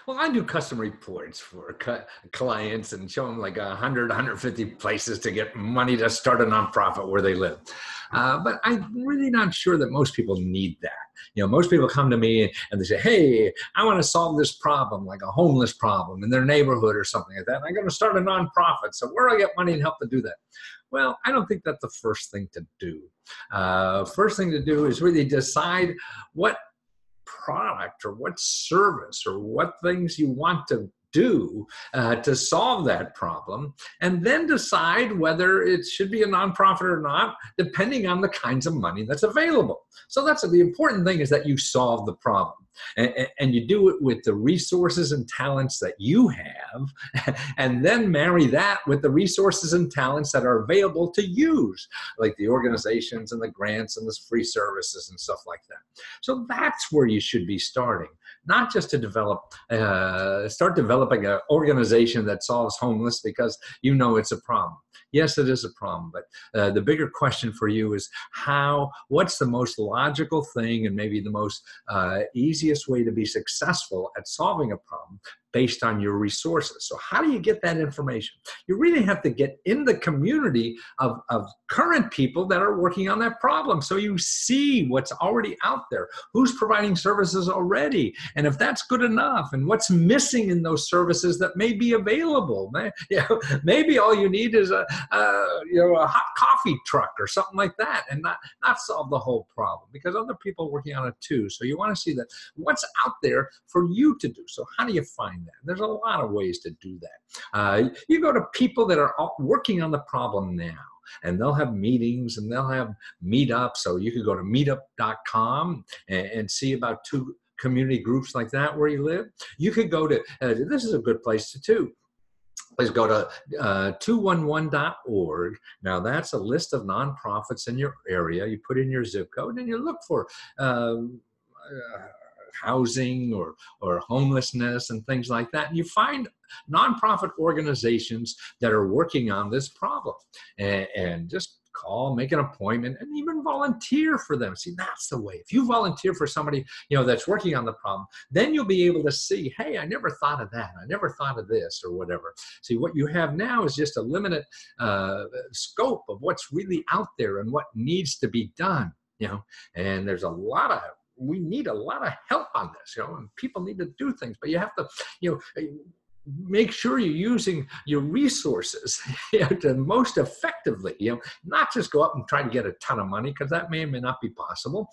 Well, I do custom reports for clients and show them like 100, 150 places to get money to start a nonprofit where they live. But I'm really not sure that most people need that. Most people come to me and they say, hey, I want to solve this problem, like a homeless problem in their neighborhood or something like that. And I'm going to start a nonprofit. So where do I get money and help to do that? Well, I don't think that's the first thing to do. First thing to do is really decide what product or what service or what things you want to do to solve that problem, and then decide whether it should be a nonprofit or not, depending on the kinds of money that's available. So that's the important thing, is that you solve the problem. And you do it with the resources and talents that you have, and then marry that with the resources and talents that are available to use, like the organizations and the grants and the free services and stuff like that. So that's where you should be starting, not just to start developing an organization that solves homeless because it's a problem. Yes, it is a problem, but the bigger question for you is what's the most logical thing and maybe the most easiest way to be successful at solving a problem based on your resources. So how do you get that information? You really have to get in the community of current people that are working on that problem. So you see what's already out there, who's providing services already, and if that's good enough, and what's missing in those services that may be available. Maybe all you need is a hot coffee truck or something like that, and not solve the whole problem, because other people are working on it too. So you want to see that what's out there for you to do. So how do you find that? There's a lot of ways to do that. You go to people that are working on the problem now, and they'll have meetings and they'll have meetups. So you could go to meetup.com and see about 2 community groups like that where you live. You could go to, this is a good place to too. Please go to 211.org. Now that's a list of nonprofits in your area. You put in your zip code and you look for housing or homelessness and things like that. And you find nonprofit organizations that are working on this problem, and just call, make an appointment, and even volunteer for them. See, that's the way. If you volunteer for somebody, that's working on the problem, then you'll be able to see, hey, I never thought of that. I never thought of this or whatever. See, what you have now is just a limited scope of what's really out there and what needs to be done, and we need a lot of help on this, and people need to do things, but you have to, make sure you're using your resources to most effectively, not just go out and try to get a ton of money, because that may or may not be possible.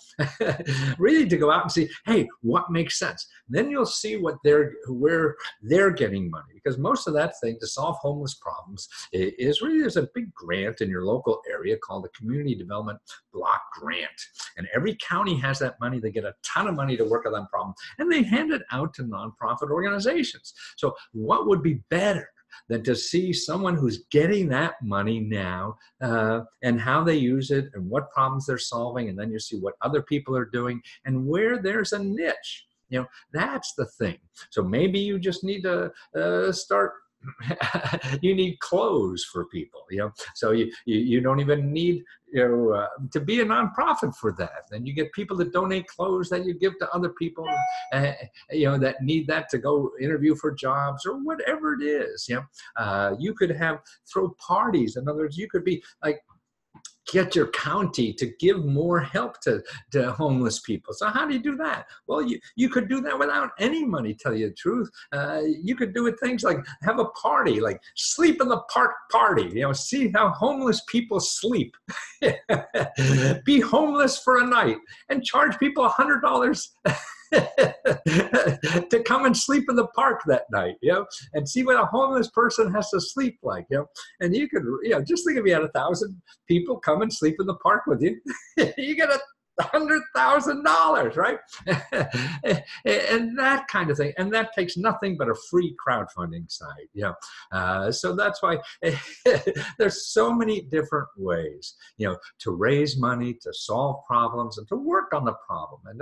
Really to go out and see, hey, what makes sense? Then you'll see where they're getting money, because most of that thing to solve homeless problems is really, there's a big grant in your local area called the Community Development Block Grant. And every county has that money. They get a ton of money to work on that problem, and they hand it out to nonprofit organizations. So what would be better than to see someone who's getting that money now, and how they use it and what problems they're solving, and then you see what other people are doing and where there's a niche. That's the thing. So maybe you just need to start you need clothes for people, so you don't even need to be a nonprofit for that. Then you get people that donate clothes that you give to other people, that need that to go interview for jobs or whatever it is. You could throw parties. In other words, you could be like, get your county to give more help to homeless people. So how do you do that? Well, you could do that without any money, tell you the truth. You could do it things like have a party, like sleep in the park party, see how homeless people sleep. Be homeless for a night and charge people $100 to come and sleep in the park that night, and see what a homeless person has to sleep like, and you could, just think if you had 1,000 people come and sleep in the park with you, you get $100,000, right? And that kind of thing. And that takes nothing but a free crowdfunding site. So that's why there's so many different ways, to raise money, to solve problems, and to work on the problem. And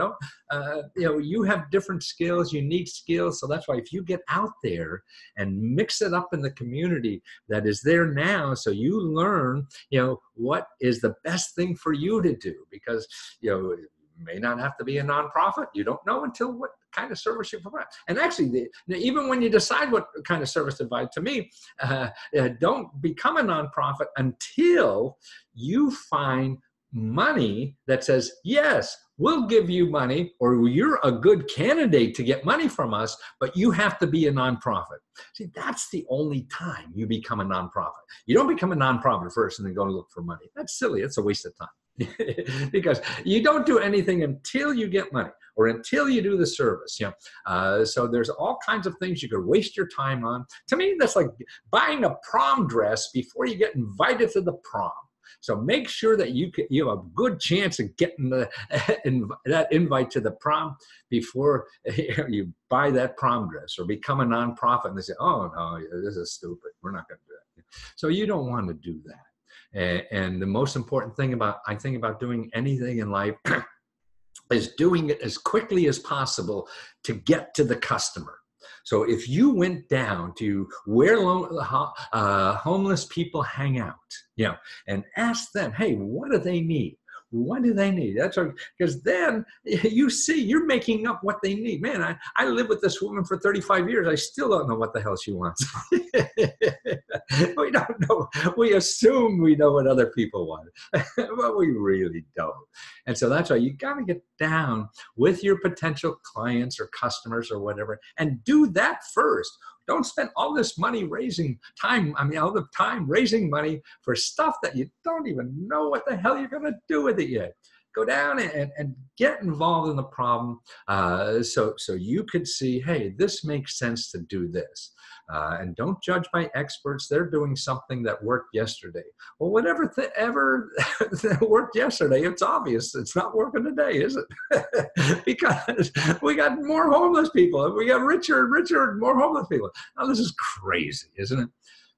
you have different skills, unique skills. So that's why if you get out there and mix it up in the community that is there now, so you learn, what is the best thing for you to do, because you may not have to be a nonprofit. You don't know until kind of service you provide. And actually, even when you decide what kind of service to provide, to me, don't become a nonprofit until you find money that says, yes, we'll give you money, or you're a good candidate to get money from us, but you have to be a nonprofit. See, that's the only time you become a nonprofit. You don't become a nonprofit first and then go to look for money. That's silly. It's a waste of time. Because you don't do anything until you get money or until you do the service. So there's all kinds of things you could waste your time on. To me, that's like buying a prom dress before you get invited to the prom. So make sure that you have a good chance of getting that invite to the prom before you buy that prom dress or become a nonprofit and they say, oh, no, this is stupid. We're not going to do that. So you don't want to do that. And the most important thing I think about doing anything in life is doing it as quickly as possible to get to the customer. So if you went down to where homeless people hang out, and asked them, hey, what do they need? What do they need? That's right, because then you see you're making up what they need. Man, I lived with this woman for 35 years. I still don't know what the hell she wants. We don't know. We assume we know what other people want, but we really don't. And so that's why you got to get down with your potential clients or customers or whatever, and do that first. Don't spend all this money all the time raising money for stuff that you don't even know what the hell you're going to do with it yet. Go down and get involved in the problem so you could see, hey, this makes sense to do this. And don't judge by experts. They're doing something that worked yesterday. Well, whatever ever worked yesterday, it's obvious it's not working today, is it? Because we got more homeless people. We got richer and richer and more homeless people. Now, this is crazy, isn't it?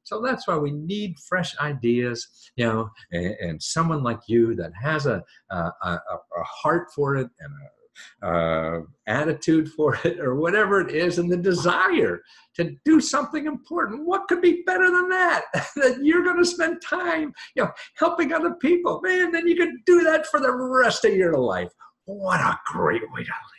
So that's why we need fresh ideas, and someone like you that has a heart for it and attitude for it, or whatever it is, and the desire to do something important. What could be better than that? That you're going to spend time, helping other people. Man, then you can do that for the rest of your life. What a great way to live.